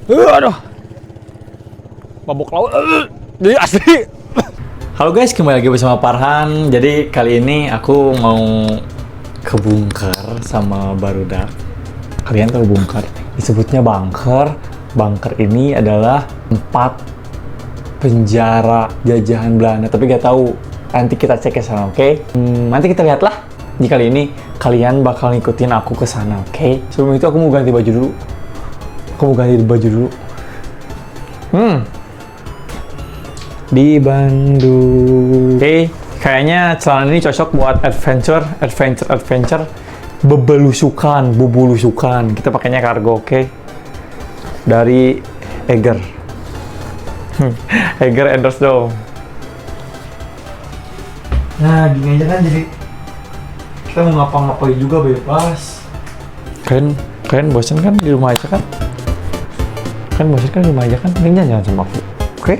Aduh. Mabok laut. Jadi asli. Halo guys, kembali lagi bersama Farhan. Jadi kali ini aku mau ke bunker sama barudak. Kalian tahu bunker? Disebutnya bunker. Bunker ini adalah tempat penjara jajahan Belanda. Tapi gak tahu. Nanti kita cek ke sana, oke? Nanti kita lihatlah. Di kali ini kalian bakal ngikutin aku ke sana, oke? Sebelum itu aku mau ganti baju dulu. Di Bandung. Oke, kayaknya celana ini cocok buat adventure. Bebelusukan. Kita pakainya kargo, oke? Dari Eger. Eger endorse dong. Nah, gini aja kan jadi kita mau ngapa-ngapain juga bebas. Kalian bosan kan di rumah aja kan? Mending jalan sama aku, oke?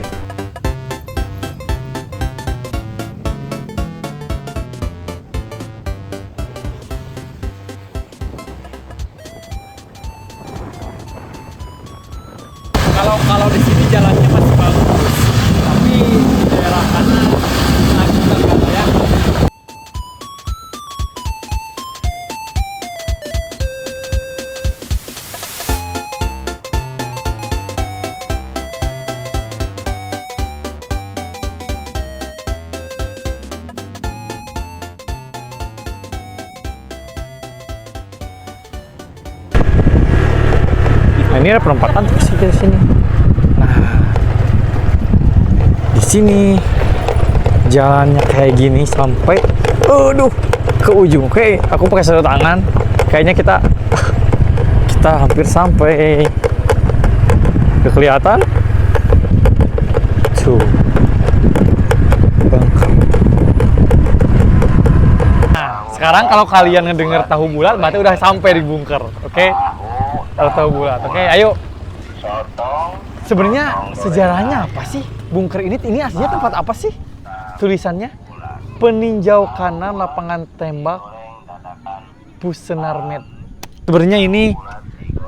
Kalau di sini jalannya masih bagus, tapi di daerah kanan lagi tergala ya. Nah, ini ada perempatan terus di sini. Nah, di sini jalannya kayak gini sampai, ke ujung. Oke, aku pakai sarung tangan. Kayaknya kita hampir sampai. Udah kelihatan? Tuh. Bunker. Nah, sekarang kalau kalian ngedenger tahu bulat, berarti udah sampai di bunker. Oke? Tahu bulat. Oke, ayo. Sebenarnya sejarahnya apa sih? Bunker ini aslinya tempat apa sih? Tulisannya peninjau kanan lapangan tembak Pusenarmet. Sebenarnya ini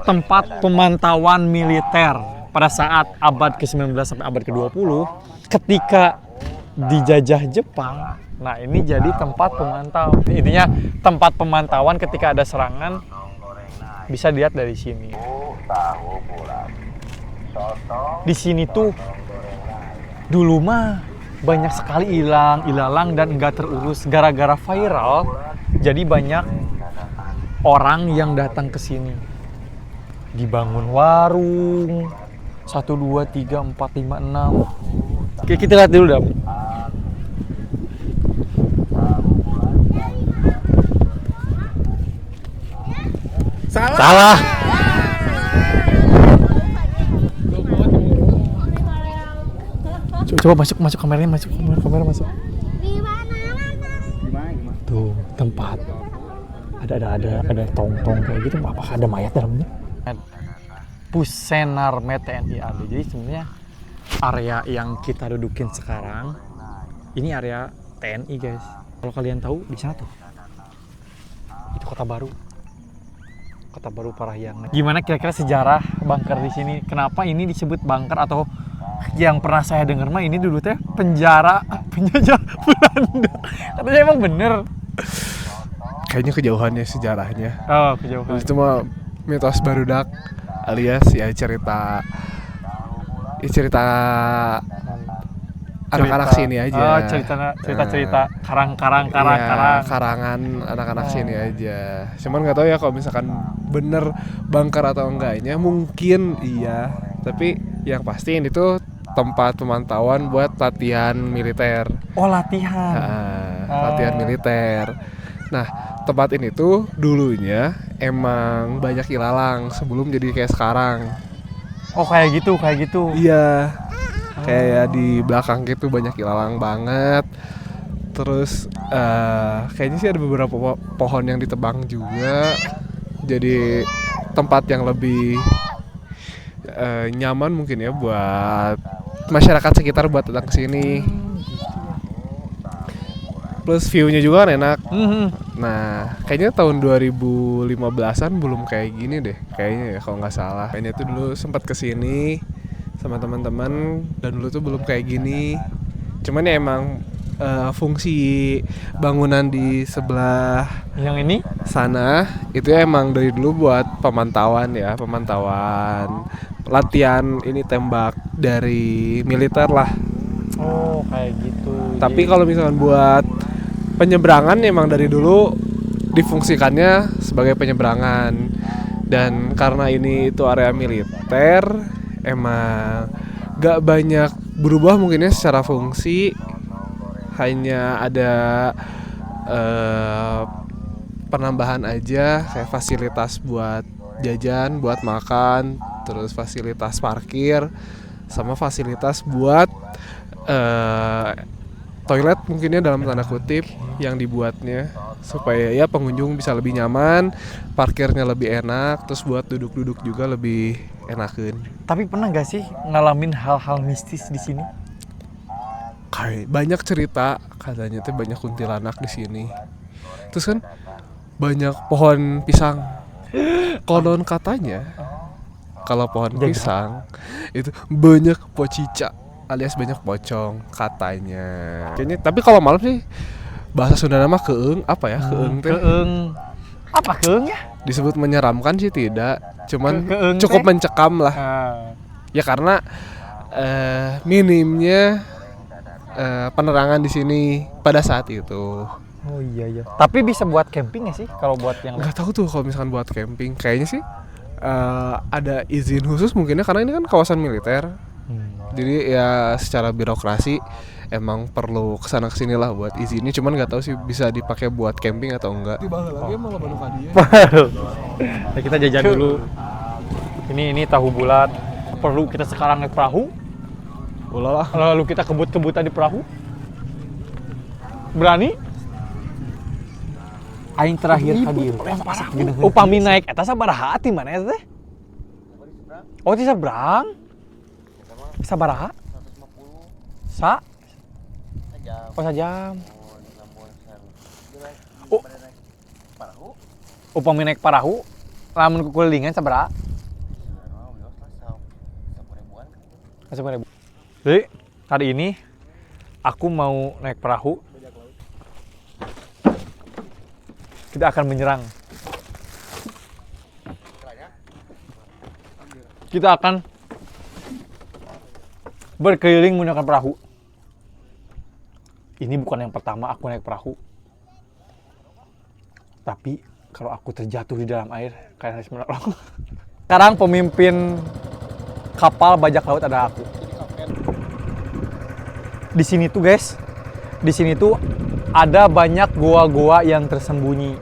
tempat pemantauan militer pada saat abad ke-19 sampai abad ke-20 ketika dijajah Jepang. Nah, ini jadi tempat pemantau. Intinya tempat pemantauan ketika ada serangan. Bisa dilihat dari sini. Di sini tuh dulu mah banyak sekali ilalang dan enggak terurus gara-gara viral. Jadi banyak orang yang datang ke sini. Dibangun warung 1 2 3 4 5 6. Oke, kita lihat dulu dah. Salah. Coba masuk kameranya, kamera masuk. Tuh tempat ada tong-tong kayak gitu. Apakah ada mayat dalamnya? Pusenarmet TNI AD. Jadi sebenarnya area yang kita dudukin sekarang ini area TNI, guys. Kalau kalian tahu di sana tuh itu Kota Baru Parahyangan. Gimana kira-kira sejarah bunker di sini? Kenapa ini disebut bunker? Atau yang pernah saya dengar mah ini dulu teh penjara penjajah Belanda. Katanya emang bener. Kayaknya kejauhannya sejarahnya. Oh, kejauhan. Itu mah mitos barudak alias ya cerita anak-anak sini aja. Oh, cerita karangan anak-anak sini aja. Cuman nggak tahu ya kalau misalkan bener bunker atau enggaknya, mungkin iya. Tapi yang pasti ini tuh tempat pemantauan buat latihan militer. Oh, latihan. Latihan militer. Nah, tempat ini tuh dulunya emang banyak ilalang sebelum jadi kayak sekarang. Oh, kayak gitu. Iya. Kayak di belakang gitu banyak ilalang banget. Terus kayaknya sih ada beberapa pohon yang ditebang juga. Jadi tempat yang lebih nyaman mungkin ya buat masyarakat sekitar buat datang ke sini. plus view-nya juga kan enak. Mhm. Nah, kayaknya tahun 2015-an belum kayak gini deh. Kayaknya ya kalau nggak salah. Kayaknya tuh dulu sempat kesini sama teman-teman dan dulu tuh belum kayak gini. Cuman ya emang fungsi bangunan di sebelah Yang ini? sana itu ya emang dari dulu buat pemantauan latihan ini tembak dari militer lah. Oh, kayak gitu. Tapi kalau misalkan buat penyeberangan emang dari dulu difungsikannya sebagai penyeberangan. Dan karena ini itu area militer, emang gak banyak berubah mungkinnya secara fungsi. Hanya ada penambahan aja kayak fasilitas buat jajan, buat makan, terus fasilitas parkir, sama fasilitas buat toilet mungkinnya dalam tanda kutip yang dibuatnya supaya ya pengunjung bisa lebih nyaman, parkirnya lebih enak, terus buat duduk-duduk juga lebih enakin. Tapi pernah gak sih ngalamin hal-hal mistis di sini? Kayak banyak cerita katanya tuh banyak kuntilanak di sini. Terus kan banyak pohon pisang. Konon katanya kalau pohon pisang itu banyak pocica alias banyak pocong katanya. Kayaknya tapi kalau malam sih bahasa Sunda nama keeng apa ya? Keeng teh. Keeng. Apa keeng ya? Disebut menyeramkan sih tidak, cuman Keeng cukup teh? mencekam lah. Ya karena minimnya penerangan di sini pada saat itu. Oh iya. Tapi bisa buat camping nggak sih kalau buat yang Nggak tahu tuh kalau misalkan buat camping. Kayaknya sih ada izin khusus mungkinnya karena ini kan kawasan militer. Jadi ya secara birokrasi emang perlu kesana kesini lah buat izinnya. Cuman nggak tahu sih bisa dipakai buat camping atau enggak. Lagi malah baru dia. Nah, kita jajan dulu. Ini tahu bulat. Perlu kita sekarang naik perahu? Ulah lah. Lalu kita kebut-kebutan di perahu? Berani? Aing terakhir tadi Upami naik eta sabaraha ti mana eta teh? Oh, ti sabrang. Sabaraha? Sa? Oh, sajam. Upami naik perahu, lamun kekulingan sabaraha? 10.000. Jadi, hari ini aku mau naik perahu. Kita akan menyerang. Kita akan berkeliling menggunakan perahu. Ini bukan yang pertama aku naik perahu. Tapi kalau aku terjatuh di dalam air, kalian harus menolong. Sekarang pemimpin kapal bajak laut adalah aku. Di sini tuh guys, di sini tuh ada banyak goa-goa yang tersembunyi.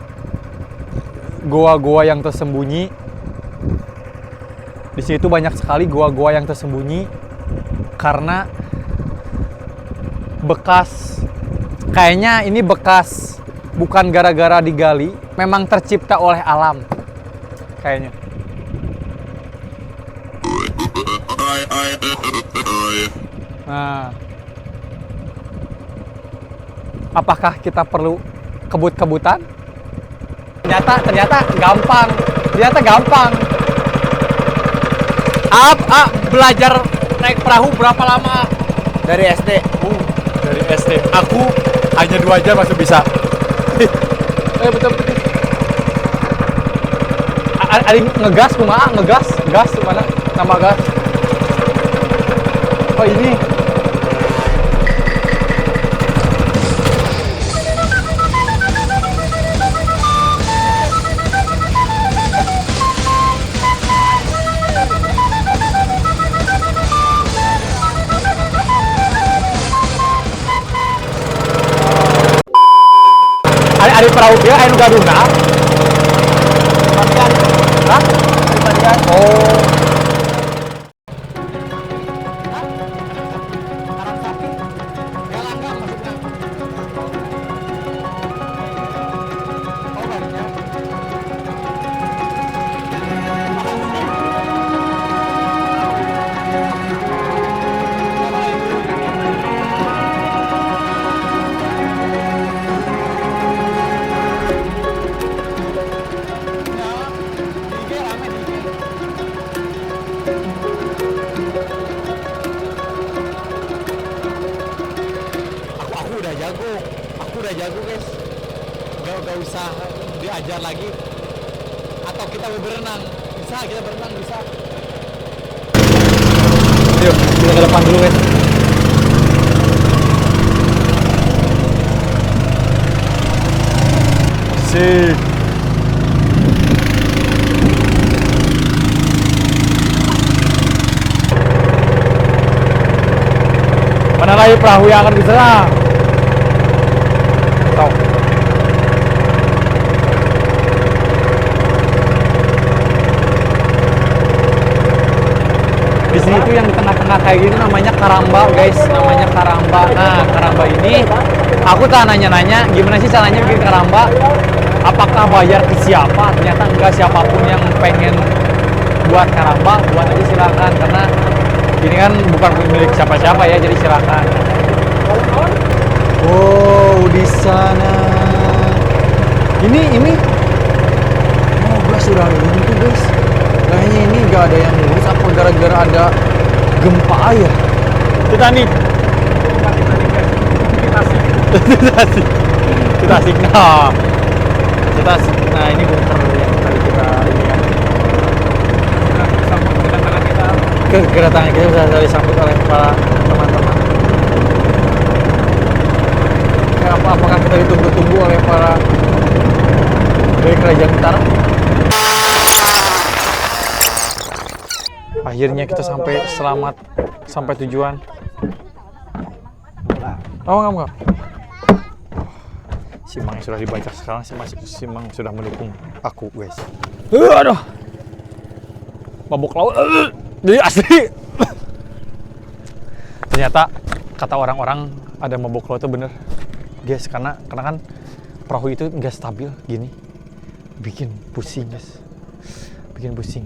Goa-goa yang tersembunyi. Di sini tuh banyak sekali goa-goa yang tersembunyi karena bekas, kayaknya ini bekas bukan gara-gara digali, memang tercipta oleh alam kayaknya. Nah, apakah kita perlu kebut-kebutan? Ternyata gampang. Belajar naik perahu berapa lama? dari SD. Dari SD. Aku hanya 2 jam masih bisa. Betul. Ada ngegas kumaha? Gas mana? Nama gas. Oh ini. Ada perahu dia, anu gaduna. Bagian. Hah? Bagian. Oh. gak usah diajar lagi, atau kita mau berenang, bisa kita berenang bisa. Yuk kita ke depan dulu guys. Asik. Mana lagi perahu yang akan diserang? Tahu. Di sini tuh yang di tengah-tengah kayak gini namanya karamba guys, namanya karamba. Nah karamba ini aku tak nanya-nanya gimana sih caranya bikin karamba. Apakah bayar ke siapa? Ternyata enggak, siapapun yang pengen buat karamba buat aja silakan, karena ini kan bukan milik siapa-siapa ya, jadi silakan. Oh di sana. Ini. Oh guys sudah runtuh guys. Kayaknya ini nggak ada yang lurus apa gara-gara ada gempa ayah. Titanic. Kita asik. Nah ini bunker yang tadi kita ini kan. Kedatangan kita sudah disambut oleh para teman-teman. Apakah kita ditunggu-tunggu oleh para dari kerajaan utara? Akhirnya kita sampai selamat, sampai tujuan. Oh enggak. Si Mang sudah dibaca sekarang, si Mang sudah mendukung aku guys. Aduh. Mabuk laut. Jadi asli. Ternyata kata orang-orang ada mabuk laut itu bener guys, karena kan perahu itu nggak stabil gini, bikin pusing guys, bikin pusing.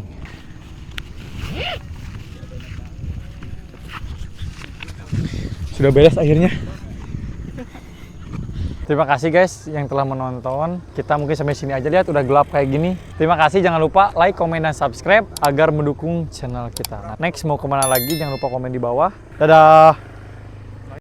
Sudah beres akhirnya. Terima kasih guys yang telah menonton. Kita mungkin sampai sini aja, lihat udah gelap kayak gini. Terima kasih, jangan lupa like, komen, dan subscribe agar mendukung channel kita. Next mau kemana lagi jangan lupa komen di bawah. Dadah.